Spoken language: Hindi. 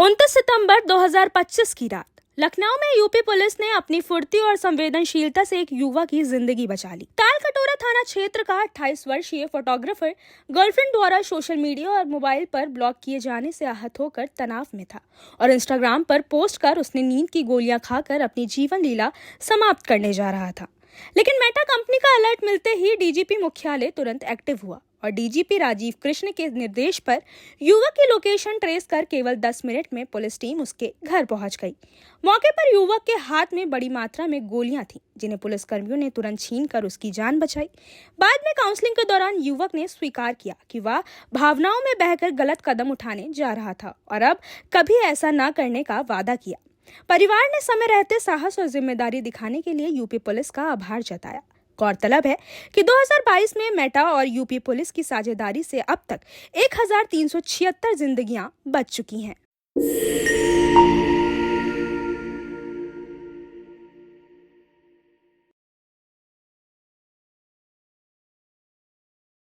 29 सितंबर 2025 की रात लखनऊ में यूपी पुलिस ने अपनी फुर्ती और संवेदनशीलता से एक युवक की जिंदगी बचा ली। तालकटोरा थाना क्षेत्र का 28 वर्षीय फोटोग्राफर गर्लफ्रेंड द्वारा सोशल मीडिया और मोबाइल पर ब्लॉक किए जाने से आहत होकर तनाव में था और इंस्टाग्राम पर पोस्ट कर उसने नींद की गोलियां खाकर अपनी जीवन लीला समाप्त करने जा रहा था। लेकिन मेटा कंपनी का अलर्ट मिलते ही डीजीपी मुख्यालय तुरंत एक्टिव हुआ और डीजीपी राजीव कृष्ण के निर्देश पर युवक की लोकेशन ट्रेस कर केवल 10 मिनट में पुलिस टीम उसके घर पहुंच गई। मौके पर युवक के हाथ में बड़ी मात्रा में गोलियां थीं, जिन्हें पुलिसकर्मियों ने तुरंत छीनकर उसकी जान बचाई। बाद में काउंसलिंग के दौरान युवक ने स्वीकार किया कि वह भावनाओं में बहकर गलत कदम उठाने जा रहा था और अब कभी ऐसा न करने का वादा किया। परिवार ने समय रहते साहस और जिम्मेदारी दिखाने के लिए यूपी पुलिस का आभार जताया। गौरतलब है कि 2022 में मेटा और यूपी पुलिस की साझेदारी से अब तक 1376 जिंदगियां बच चुकी हैं।